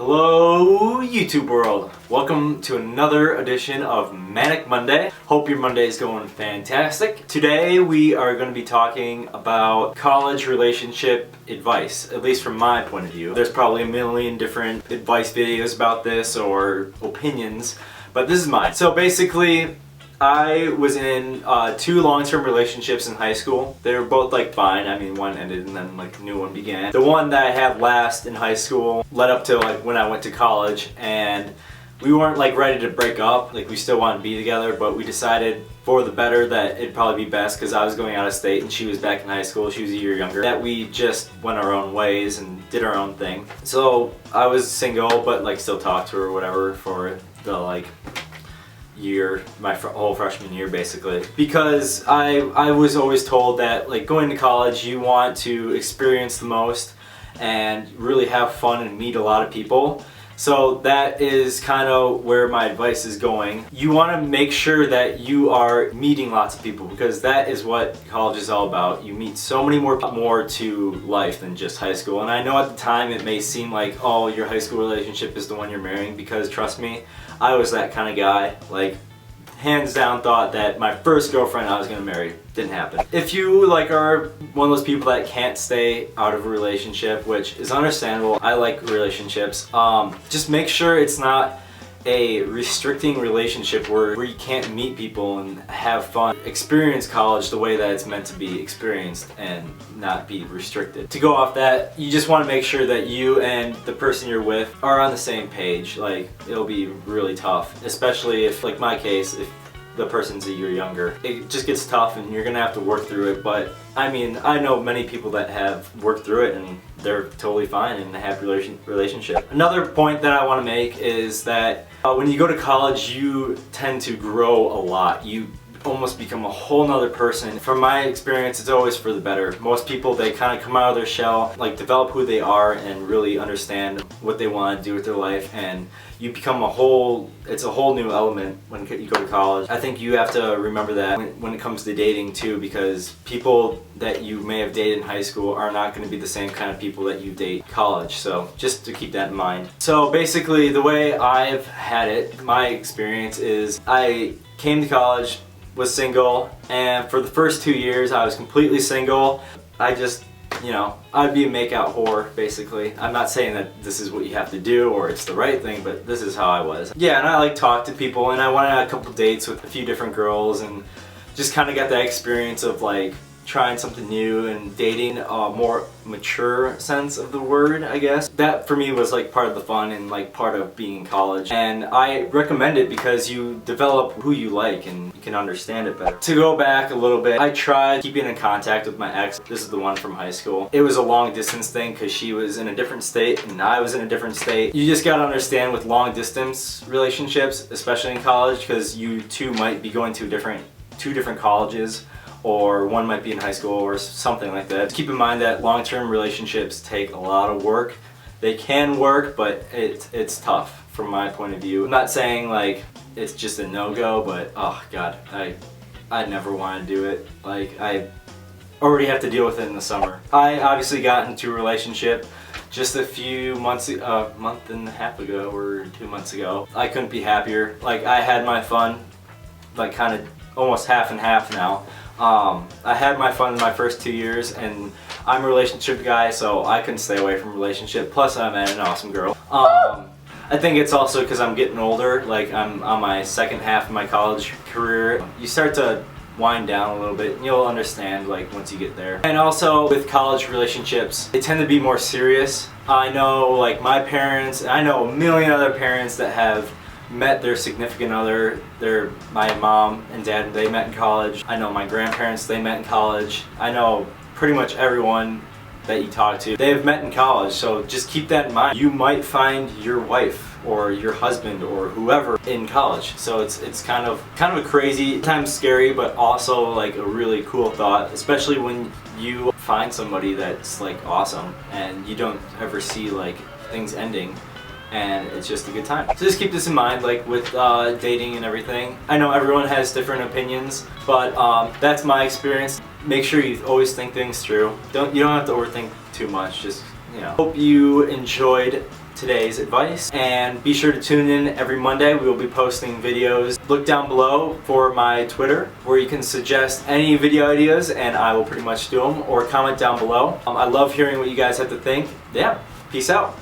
Hello YouTube world! Welcome to another edition of Manic Monday. Hope your Monday is going fantastic. Today we are going to be talking about college relationship advice, at least from my point of view. There's probably a million different advice videos about this or opinions, but this is mine. So basically, I was in two long-term relationships in high school. They were both like fine. I mean, one ended and then like a new one began. The one that I had last in high school led up to like when I went to college, and we weren't like ready to break up. Like we still wanted to be together, but we decided for the better that it'd probably be best because I was going out of state and she was back in high school. She was a year younger. That we just went our own ways and did our own thing. So I was single, but like still talked to her or whatever for the like year, my whole freshman year basically, because I was always told that like going to college you want to experience the most and really have fun and meet a lot of people. So that is kind of where my advice is going. You want to make sure that you are meeting lots of people because that is what college is all about. You meet so many more to life than just high school. And I know at the time it may seem like, oh, your high school relationship is the one you're marrying, because trust me, I was that kind of guy. Like, hands down thought that my first girlfriend I was going to marry. Didn't happen. If you like are one of those people that can't stay out of a relationship, which is understandable, I like relationships, just make sure it's not a restricting relationship where you can't meet people and have fun. Experience college the way that it's meant to be experienced and not be restricted. To go off that, you just want to make sure that you and the person you're with are on the same page. Like, it'll be really tough, especially if, like my case, if the person's a year younger. It just gets tough and you're gonna have to work through it, but I mean, I know many people that have worked through it and they're totally fine in a happy relationship. Another point that I want to make is that when you go to college, you tend to grow a lot. You almost become a whole nother person. From my experience, it's always for the better. Most people, they kind of come out of their shell, like develop who they are and really understand what they want to do with their life, and you become it's a whole new element when you go to college. I think you have to remember that when it comes to dating too, because people that you may have dated in high school are not going to be the same kind of people that you date in college, so just to keep that in mind. So basically, the way I've had it, my experience is I came to college, was single, and for the first 2 years I was completely single. I just, I'd be a makeout whore basically. I'm not saying that this is what you have to do or it's the right thing, but this is how I was. Yeah, and I like talked to people, and I went on a couple dates with a few different girls and just kind of got that experience of like trying something new and dating a more mature sense of the word, I guess. That for me was like part of the fun and like part of being in college. And I recommend it because you develop who you like and you can understand it better. To go back a little bit, I tried keeping in contact with my ex. This is the one from high school. It was a long distance thing because she was in a different state and I was in a different state. You just gotta understand with long distance relationships, especially in college, because you two might be going to two different colleges, or one might be in high school or something like that. Keep in mind that long-term relationships take a lot of work. They can work, but it's tough from my point of view. I'm not saying like it's just a no-go, but oh god, I never want to do it. Like, I already have to deal with it in the summer. I obviously got into a relationship just a few months, a month and a half ago or 2 months ago. I couldn't be happier. Like, I had my fun, like kind of almost half and half now. I had my fun in my first 2 years, and I'm a relationship guy, so I couldn't stay away from a relationship. Plus, I met an awesome girl. I think it's also because I'm getting older. Like, I'm on my second half of my college career. You start to wind down a little bit, and you'll understand like once you get there. And also with college relationships, they tend to be more serious. I know like my parents, and I know a million other parents that have met their significant other. My mom and dad, they met in college. I know my grandparents, they met in college. I know pretty much everyone that you talk to, they have met in college, so just keep that in mind. You might find your wife or your husband or whoever in college, so it's kind of a crazy, at times scary, but also like a really cool thought, especially when you find somebody that's like awesome and you don't ever see like things ending, and it's just a good time. So just keep this in mind, like with dating and everything. I know everyone has different opinions, but that's my experience. Make sure you always think things through. You don't have to overthink too much. Just, Hope you enjoyed today's advice. And be sure to tune in every Monday. We will be posting videos. Look down below for my Twitter, where you can suggest any video ideas and I will pretty much do them, or comment down below. I love hearing what you guys have to think. Yeah, peace out.